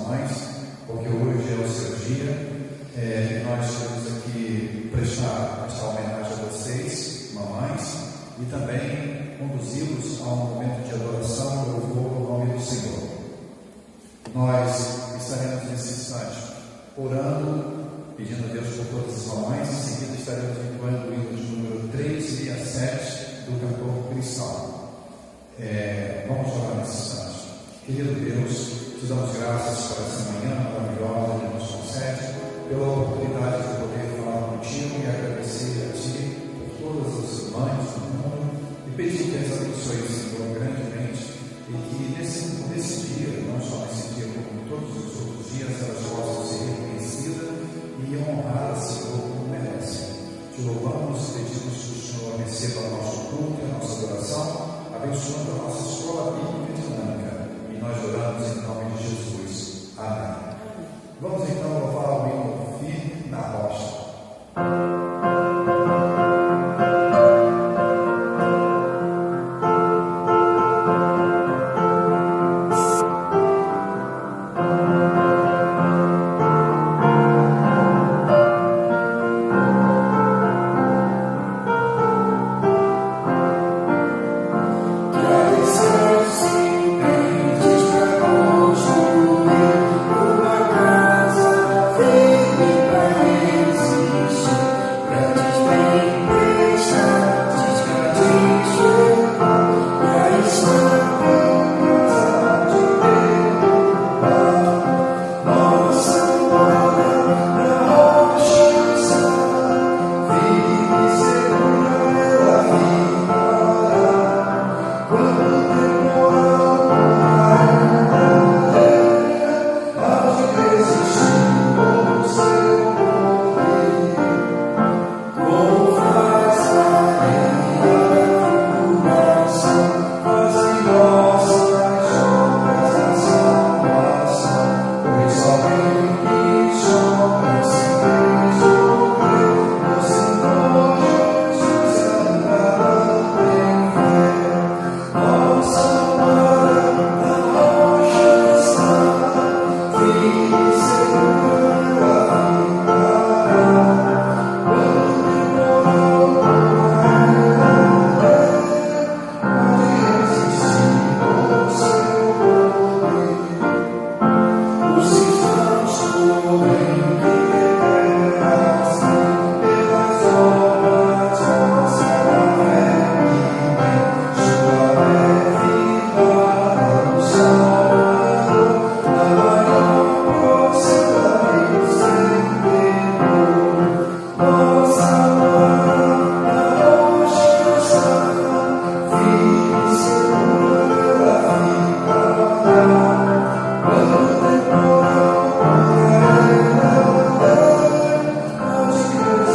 mamães, porque hoje é o seu dia. Nós temos aqui prestar esta homenagem a vocês, mamães, e também conduzi-los a um momento de adoração e louvor ao nome do Senhor. Nós estaremos nesse instante orando, pedindo a Deus por todas as mamães. Em seguida estaremos entoando o hino de número 367 do cantor cristão. Vamos orar nesse instante. Querido Deus, te damos graças por essa manhã maravilhosa que nos concede, pela oportunidade de poder falar contigo e agradecer a Ti por todas as mães do mundo e pedir que as abençoe, Senhor, grandemente, e que nesse dia, não só nesse dia como em todos os outros dias, elas possam ser reconhecidas e honradas, Senhor, como merecem. Te louvamos e pedimos que o Senhor receba o nosso culto e a nossa adoração, abençoando a nossa escola bíblica e dinâmica. E nós oramos em nome de Jesus. Amém. Vamos então louvar o hino Firme na Rocha.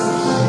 Fire.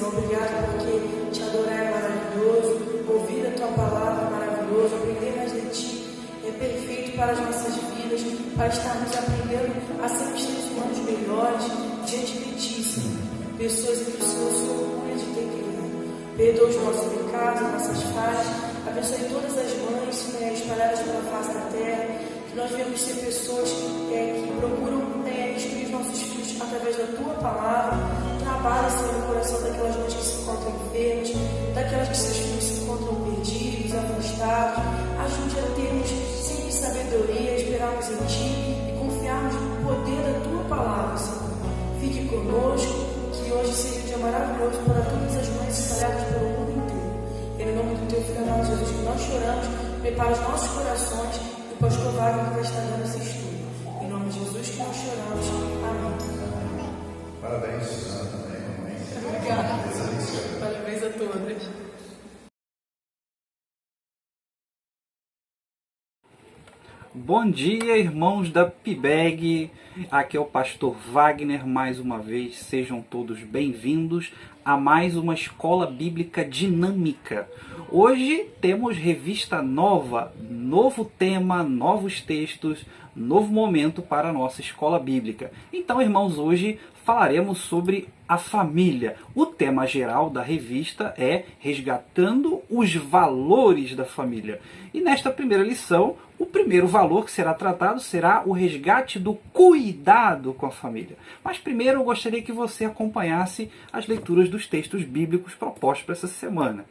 Senhor. Obrigado porque te adorar é maravilhoso, ouvir a tua palavra é maravilhoso, aprender mais de ti é perfeito para as nossas vidas, para estarmos aprendendo a sermos seres humanos melhores diante de ti, Senhor. Pessoas em que o Senhor se orgulha de ter criado. Perdoa os nossos pecados, as nossas falhas. Abençoe todas as mães espalhadas pela face da terra. Que nós venhamos ser pessoas que procuram instruir os nossos filhos através da tua palavra. Trabalhe, Senhor, no coração daquelas mães que se encontram enfermas, daquelas que seus filhos se encontram perdidos, afastados. Ajude a termos sempre sabedoria, esperarmos em ti e confiarmos no poder da tua palavra, Senhor. Fique conosco, que hoje seja um dia maravilhoso para todas as mães espalhadas pelo mundo inteiro. Em nome do teu Filho amado Jesus, que nós choramos, prepara os nossos corações e o pastor Wagner que vai estar dando esse estudo. Em nome de Jesus que nós choramos. Amém. Parabéns, Suzana, também. Obrigada. Parabéns a todas. Bom dia, irmãos da PIBEG. Aqui é o pastor Wagner mais uma vez. Sejam todos bem-vindos a mais uma escola bíblica dinâmica. Hoje temos revista nova, novo tema, novos textos, novo momento para a nossa escola bíblica. Então, irmãos, hoje falaremos sobre a família. O tema geral da revista é Resgatando os Valores da Família. E nesta primeira lição, o primeiro valor que será tratado será o resgate do cuidado com a família. Mas primeiro eu gostaria que você acompanhasse as leituras dos textos bíblicos propostos para essa semana.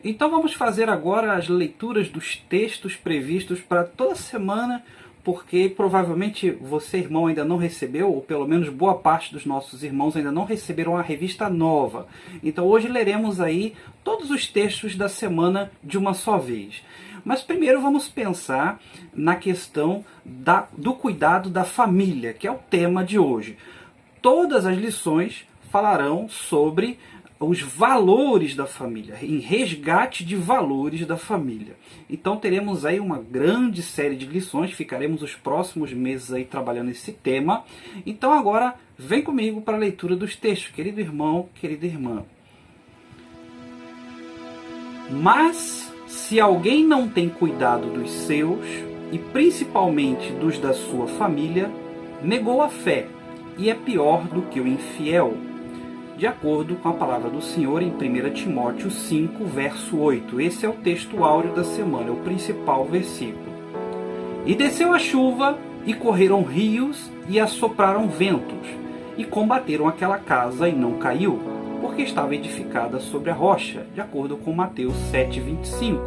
Então vamos fazer agora as leituras dos textos previstos para toda semana, porque provavelmente você, irmão, ainda não recebeu, ou pelo menos boa parte dos nossos irmãos ainda não receberam a revista nova. Então hoje leremos aí todos os textos da semana de uma só vez. Mas primeiro vamos pensar na questão do cuidado da família, que é o tema de hoje. Todas as lições falarão sobre os valores da família, em resgate de valores da família. Então teremos aí uma grande série de lições, ficaremos os próximos meses aí trabalhando esse tema. Então agora vem comigo para a leitura dos textos, querido irmão, querida irmã. Mas se alguém não tem cuidado dos seus, e principalmente dos da sua família, negou a fé, e é pior do que o infiel. De acordo com a palavra do Senhor em 1 Timóteo 5, verso 8. Esse é o texto áureo da semana, é o principal versículo. E desceu a chuva, e correram rios, e assopraram ventos, e combateram aquela casa, e não caiu, porque estava edificada sobre a rocha, de acordo com Mateus 7, 25.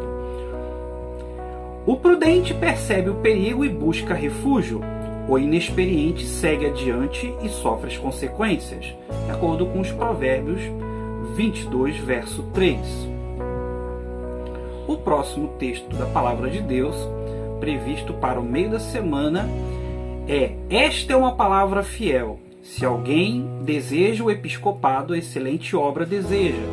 O prudente percebe o perigo e busca refúgio. O inexperiente segue adiante e sofre as consequências, de acordo com os Provérbios 22, verso 3. O próximo texto da Palavra de Deus, previsto para o meio da semana, é: esta é uma palavra fiel. Se alguém deseja o episcopado, excelente obra deseja.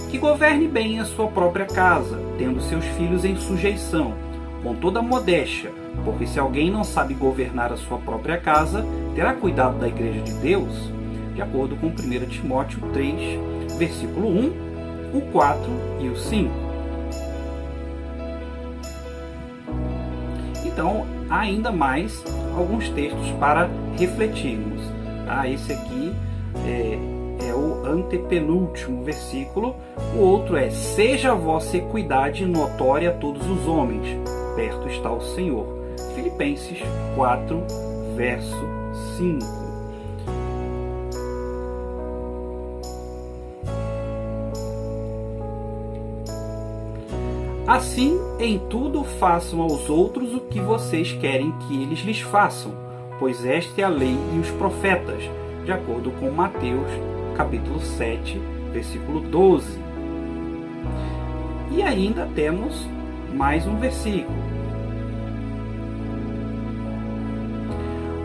Que governe bem a sua própria casa, tendo seus filhos em sujeição, com toda modéstia, porque se alguém não sabe governar a sua própria casa, terá cuidado da igreja de Deus? De acordo com 1 Timóteo 3, versículo 1, o 4 e o 5. Então, há ainda mais alguns textos para refletirmos. Esse aqui é o antepenúltimo versículo. O outro é: seja a vossa equidade notória a todos os homens, perto está o Senhor. Filipenses 4, verso 5. Assim, em tudo façam aos outros o que vocês querem que eles lhes façam, pois esta é a lei e os profetas, de acordo com Mateus, capítulo 7, versículo 12. E ainda temos mais um versículo.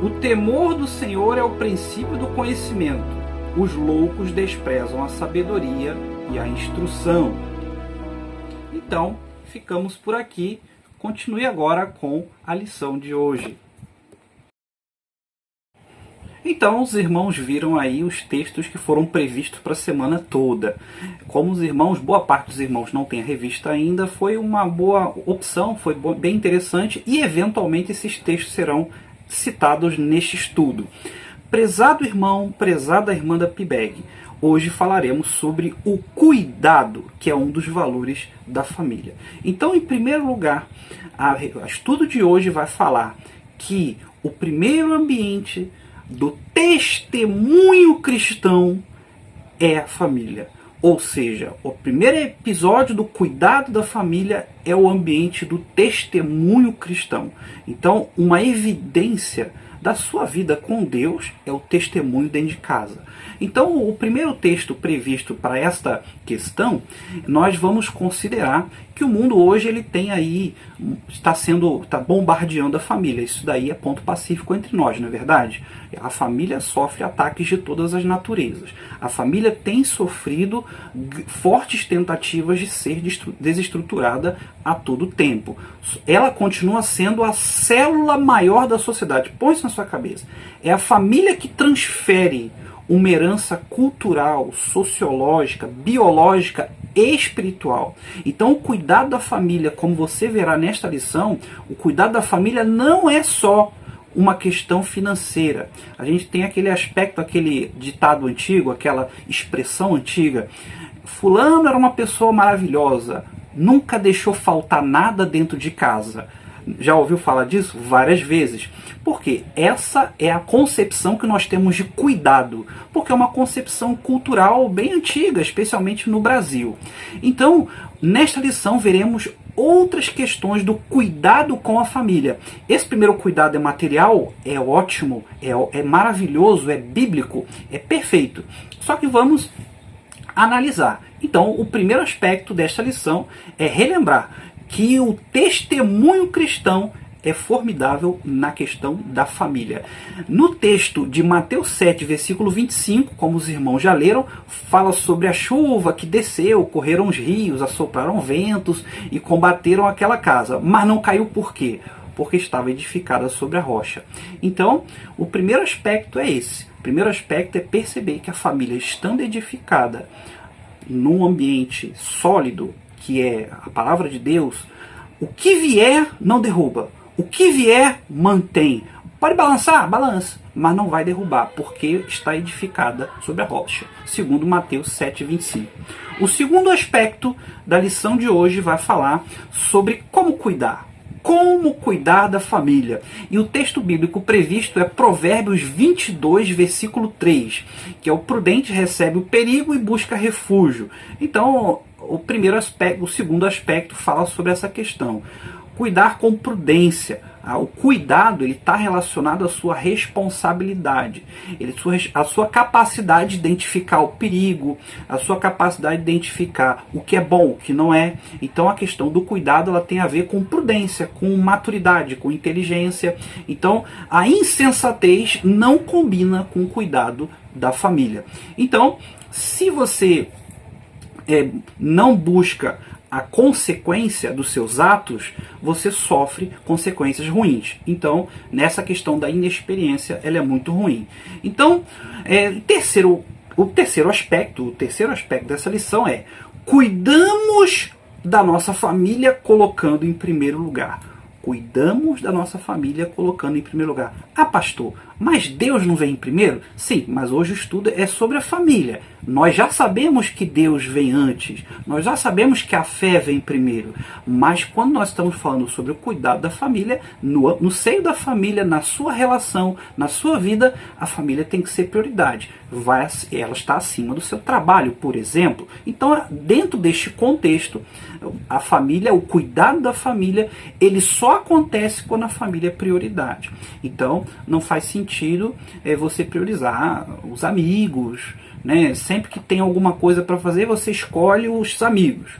O temor do Senhor é o princípio do conhecimento. Os loucos desprezam a sabedoria e a instrução. Então, ficamos por aqui. Continue agora com a lição de hoje. Então os irmãos viram aí os textos que foram previstos para a semana toda. Como os irmãos, boa parte dos irmãos não tem a revista ainda, foi uma boa opção, foi bem interessante e eventualmente esses textos serão citados neste estudo. Prezado irmão, prezada irmã da PIBEG, hoje falaremos sobre o cuidado, que é um dos valores da família. Então, em primeiro lugar, o estudo de hoje vai falar que o primeiro ambiente do testemunho cristão é a família. Ou seja, o primeiro episódio do cuidado da família é o ambiente do testemunho cristão. Então, uma evidência da sua vida com Deus é o testemunho dentro de casa. Então, o primeiro texto previsto para esta questão, nós vamos considerar que o mundo hoje ele tem aí, está bombardeando a família. Isso daí é ponto pacífico entre nós, não é verdade? A família sofre ataques de todas as naturezas. A família tem sofrido fortes tentativas de ser desestruturada a todo tempo. Ela continua sendo a célula maior da sociedade. Põe isso na sua cabeça. É a família que transfere uma herança cultural, sociológica, biológica e espiritual. Então o cuidado da família, como você verá nesta lição, o cuidado da família não é só uma questão financeira. A gente tem aquele aspecto, aquele ditado antigo, aquela expressão antiga: fulano era uma pessoa maravilhosa, nunca deixou faltar nada dentro de casa. Já ouviu falar disso? Várias vezes. Porque essa é a concepção que nós temos de cuidado. Porque é uma concepção cultural bem antiga, especialmente no Brasil. Então, nesta lição veremos outras questões do cuidado com a família. Esse primeiro cuidado é material, é ótimo, é maravilhoso, é bíblico, é perfeito. Só que vamos analisar. Então, o primeiro aspecto desta lição é relembrar que o testemunho cristão é formidável na questão da família. No texto de Mateus 7, versículo 25, como os irmãos já leram, fala sobre a chuva que desceu, correram os rios, assopraram ventos e combateram aquela casa. Mas não caiu por quê? Porque estava edificada sobre a rocha. Então, o primeiro aspecto é esse. O primeiro aspecto é perceber que a família, estando edificada num ambiente sólido, que é a palavra de Deus, o que vier não derruba. O que vier mantém. Pode balançar? Balança. Mas não vai derrubar, porque está edificada sobre a rocha. Segundo Mateus 7, 25. O segundo aspecto da lição de hoje vai falar sobre como cuidar. Como cuidar da família. E o texto bíblico previsto é Provérbios 22, versículo 3, que é o prudente recebe o perigo e busca refúgio. Então, o segundo aspecto fala sobre essa questão. Cuidar com prudência. O cuidado está relacionado à sua responsabilidade, à sua capacidade de identificar o perigo, à sua capacidade de identificar o que é bom, o que não é. Então a questão do cuidado ela tem a ver com prudência, com maturidade, com inteligência. Então a insensatez não combina com o cuidado da família. Então, se você não busca a consequência dos seus atos, você sofre consequências ruins. Então, nessa questão da inexperiência, ela é muito ruim. Então, o terceiro aspecto dessa lição é: cuidamos da nossa família colocando em primeiro lugar. Cuidamos da nossa família colocando em primeiro lugar. Ah, pastor, mas Deus não vem em primeiro? Sim, mas hoje o estudo é sobre a família. Nós já sabemos que Deus vem antes. Nós já sabemos que a fé vem primeiro. Mas quando nós estamos falando sobre o cuidado da família, no seio da família, na sua relação, na sua vida, a família tem que ser prioridade. Ela está acima do seu trabalho, por exemplo. Então, dentro deste contexto, a família, o cuidado da família, ele só acontece quando a família é prioridade. Então, não faz sentido você priorizar os amigos, né? Sempre que tem alguma coisa para fazer, você escolhe os amigos,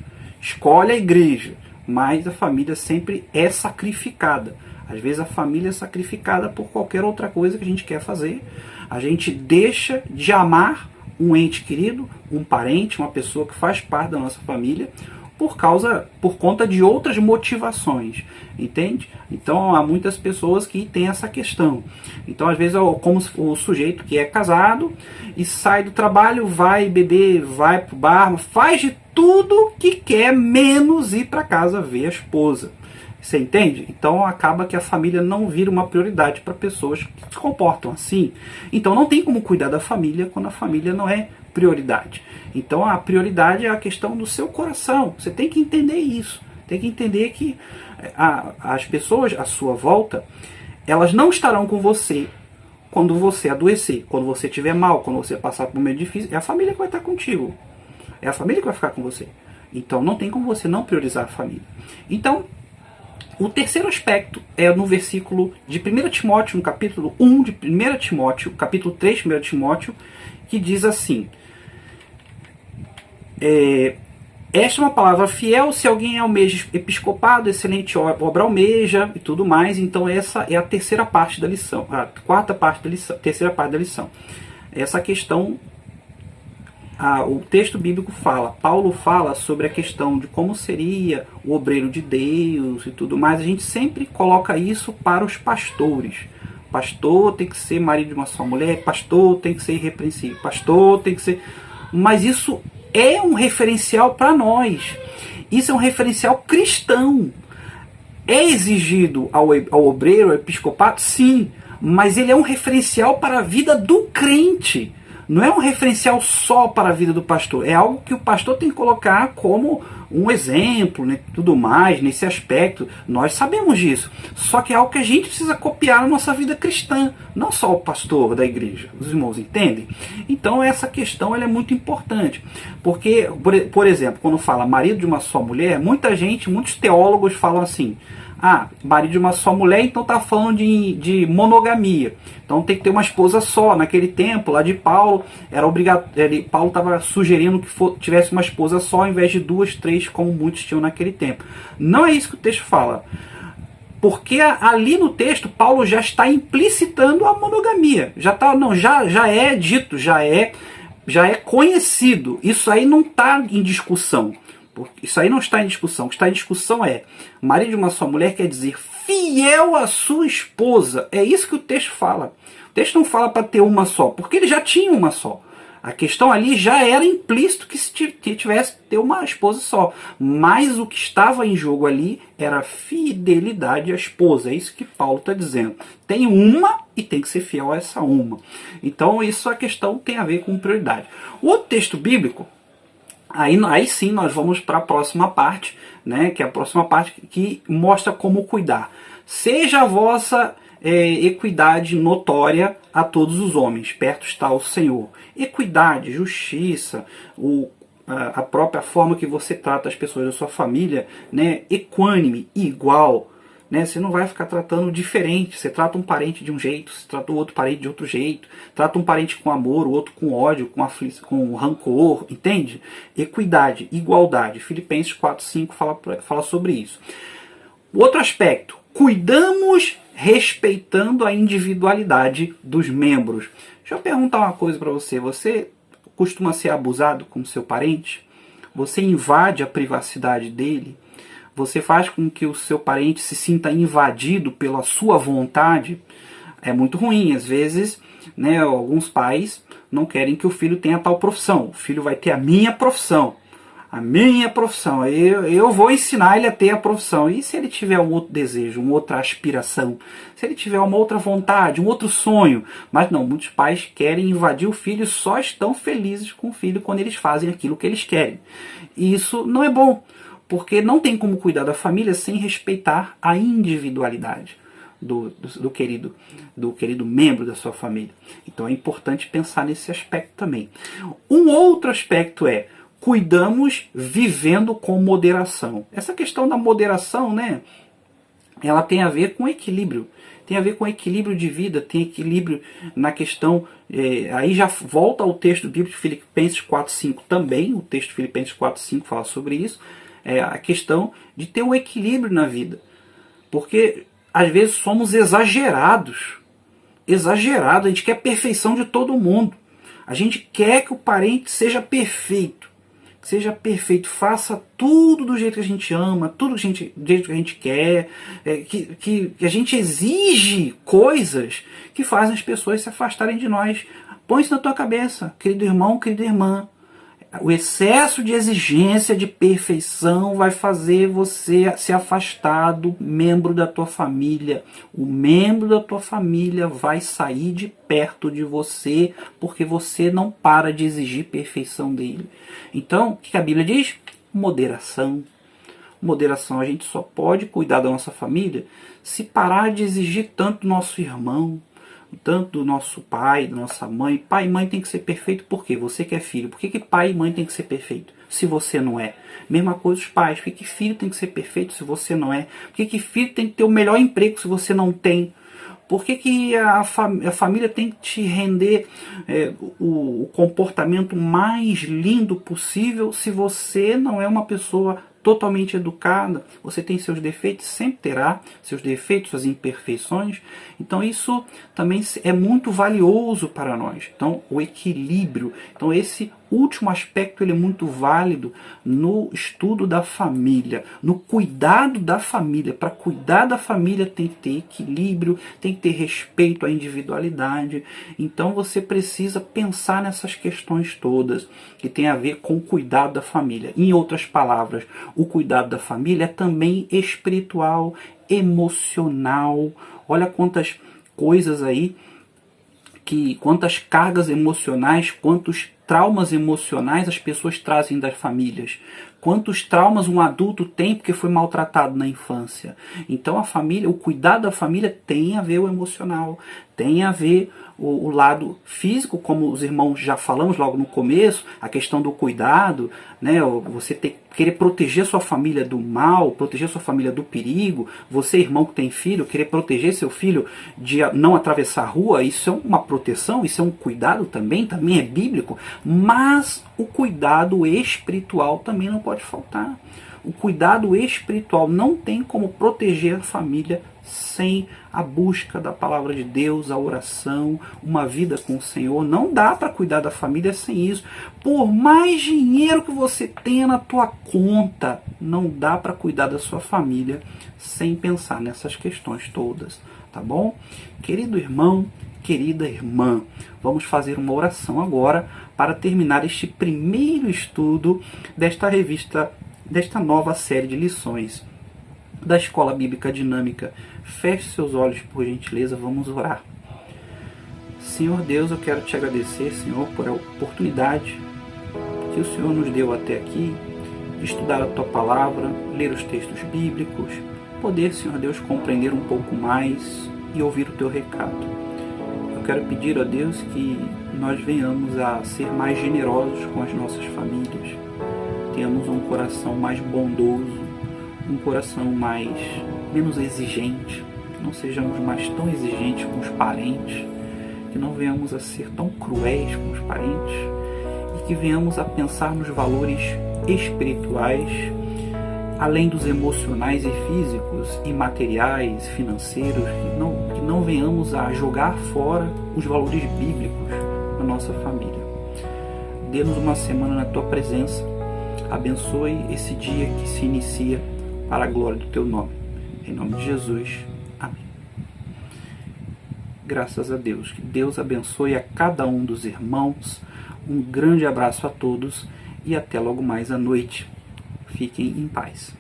escolhe a igreja, mas a família sempre é sacrificada. Às vezes a família é sacrificada por qualquer outra coisa que a gente quer fazer. A gente deixa de amar um ente querido, um parente, uma pessoa que faz parte da nossa família, por conta de outras motivações, entende? Então há muitas pessoas que têm essa questão. Então às vezes como o sujeito que é casado e sai do trabalho, vai beber, vai pro bar, faz de tudo que quer, menos ir para casa ver a esposa. Você entende? Então acaba que a família não vira uma prioridade para pessoas que se comportam assim. Então não tem como cuidar da família quando a família não é prioridade. Então a prioridade é a questão do seu coração. Você tem que entender isso. Tem que entender que as pessoas à sua volta, elas não estarão com você quando você adoecer, quando você estiver mal, quando você passar por um momento difícil. É a família que vai estar contigo. É a família que vai ficar com você. Então não tem como você não priorizar a família. Então, o terceiro aspecto é no versículo de 1 Timóteo, no capítulo 1 de 1 Timóteo, capítulo 3 de 1 Timóteo, que diz assim: esta é uma palavra fiel, se alguém almeja episcopado, excelente obra almeja e tudo mais. Então essa é a terceira parte da lição, a quarta parte da lição, terceira parte da lição. Essa questão, o texto bíblico Paulo fala sobre a questão de como seria o obreiro de Deus e tudo mais. A gente sempre coloca isso para os pastores. Pastor tem que ser marido de uma só mulher, pastor tem que ser irrepreensível, pastor tem que ser... Mas isso é um referencial para nós. Isso é um referencial cristão. É exigido ao obreiro, ao episcopado? Sim, mas ele é um referencial para a vida do crente. Não é um referencial só para a vida do pastor. É algo que o pastor tem que colocar como um exemplo, né, tudo mais, nesse aspecto. Nós sabemos disso. Só que é algo que a gente precisa copiar na nossa vida cristã. Não só o pastor da igreja. Os irmãos entendem? Então essa questão ela é muito importante. Porque, por exemplo, quando fala marido de uma só mulher, muitos teólogos falam assim: marido de uma só mulher, então está falando de monogamia. Então tem que ter uma esposa só. Naquele tempo, lá de Paulo, era obrigatório. Paulo estava sugerindo que tivesse uma esposa só, ao invés de 2, 3, como muitos tinham naquele tempo. Não é isso que o texto fala. Porque ali no texto, Paulo já está implicitando a monogamia. Já é dito, já é conhecido. Isso aí não está em discussão. Isso aí não está em discussão. O que está em discussão é: marido de uma só mulher quer dizer fiel à sua esposa. É isso que o texto fala. O texto não fala para ter uma só, porque ele já tinha uma só. A questão ali já era implícito que tivesse ter uma esposa só. Mas o que estava em jogo ali era a fidelidade à esposa. É isso que Paulo está dizendo. Tem uma e tem que ser fiel a essa uma. Então isso, a questão tem a ver com prioridade. O outro texto bíblico, aí sim nós vamos para a próxima parte, né, que é a próxima parte que mostra como cuidar. Seja a vossa equidade notória a todos os homens, perto está o Senhor. Equidade, justiça, a própria forma que você trata as pessoas da sua família, né, equânime, igual. Né? Você não vai ficar tratando diferente. Você trata um parente de um jeito, você trata o outro parente de outro jeito, trata um parente com amor, o outro com ódio, com rancor, entende? Equidade, igualdade. Filipenses 4:5 fala sobre isso. O outro aspecto: cuidamos respeitando a individualidade dos membros. Deixa eu perguntar uma coisa para você. Você costuma ser abusado com seu parente? Você invade a privacidade dele? Você faz com que o seu parente se sinta invadido pela sua vontade? É muito ruim. Às vezes, né, alguns pais não querem que o filho tenha tal profissão. O filho vai ter a minha profissão. A minha profissão. Eu vou ensinar ele a ter a profissão. E se ele tiver um outro desejo, uma outra aspiração? Se ele tiver uma outra vontade, um outro sonho? Mas não, muitos pais querem invadir o filho e só estão felizes com o filho quando eles fazem aquilo que eles querem. E isso não é bom. Porque não tem como cuidar da família sem respeitar a individualidade do querido membro da sua família. Então é importante pensar nesse aspecto também. Um outro aspecto é: cuidamos vivendo com moderação. Essa questão da moderação, né, ela tem a ver com equilíbrio. Tem a ver com equilíbrio de vida, tem equilíbrio na questão... aí já volta ao texto bíblico de Filipenses 4:5 também. O texto de Filipenses 4:5 fala sobre isso. A questão de ter um equilíbrio na vida. Porque às vezes somos exagerados. A gente quer a perfeição de todo mundo. A gente quer que o parente seja perfeito. seja perfeito, faça tudo do jeito que a gente ama, tudo do jeito que a gente quer, que a gente exige coisas que fazem as pessoas se afastarem de nós. Põe isso na tua cabeça, querido irmão, querida irmã. O excesso de exigência de perfeição vai fazer você se afastar do membro da tua família. O membro da tua família vai sair de perto de você porque você não para de exigir perfeição dele. Então, o que a Bíblia diz? Moderação. Moderação. A gente só pode cuidar da nossa família se parar de exigir tanto do nosso irmão, tanto do nosso pai, da nossa mãe. Pai e mãe tem que ser perfeito, por quê? Você que é filho. Por que pai e mãe tem que ser perfeito se você não é? Mesma coisa os pais. Por que filho tem que ser perfeito se você não é? Por que filho tem que ter o melhor emprego se você não tem? Por que a família tem que te render o comportamento mais lindo possível se você não é uma pessoa totalmente educada? Você tem seus defeitos, sempre terá seus defeitos, suas imperfeições. Então isso também é muito valioso para nós. Então o equilíbrio, então esse último aspecto ele é muito válido no estudo da família, no cuidado da família. Para cuidar da família tem que ter equilíbrio, tem que ter respeito à individualidade. Então você precisa pensar nessas questões todas que tem a ver com o cuidado da família. Em outras palavras, o cuidado da família é também espiritual, emocional. Olha quantas coisas aí, quantas cargas emocionais, quantos traumas emocionais as pessoas trazem das famílias. Quantos traumas um adulto tem porque foi maltratado na infância. Então a família, o cuidado da família tem a ver o emocional, tem a ver o lado físico, como os irmãos já falamos logo no começo, a questão do cuidado, né? Você querer proteger sua família do mal, proteger sua família do perigo. Você, irmão que tem filho, querer proteger seu filho de não atravessar a rua, isso é uma proteção, isso é um cuidado também é bíblico. Mas o cuidado espiritual também não pode faltar. O cuidado espiritual não tem como proteger a família sem a busca da palavra de Deus, a oração, uma vida com o Senhor. Não dá para cuidar da família sem isso. Por mais dinheiro que você tenha na tua conta, não dá para cuidar da sua família sem pensar nessas questões todas, tá bom? Querido irmão, querida irmã, vamos fazer uma oração agora para terminar este primeiro estudo desta revista, desta nova série de lições da Escola Bíblica Dinâmica. Feche seus olhos, por gentileza, vamos orar. Senhor Deus, eu quero te agradecer, Senhor, por a oportunidade que o Senhor nos deu até aqui, de estudar a Tua Palavra, ler os textos bíblicos, poder, Senhor Deus, compreender um pouco mais e ouvir o Teu recado. Eu quero pedir a Deus que nós venhamos a ser mais generosos com as nossas famílias, tenhamos um coração mais bondoso, um coração menos exigente, que não sejamos mais tão exigentes com os parentes, que não venhamos a ser tão cruéis com os parentes e que venhamos a pensar nos valores espirituais, além dos emocionais e físicos, e materiais, financeiros, que não venhamos a jogar fora os valores bíblicos na nossa família. Dê-nos uma semana na Tua presença, abençoe esse dia que se inicia para a glória do Teu nome. Em nome de Jesus. Amém. Graças a Deus. Que Deus abençoe a cada um dos irmãos. Um grande abraço a todos e até logo mais à noite. Fiquem em paz.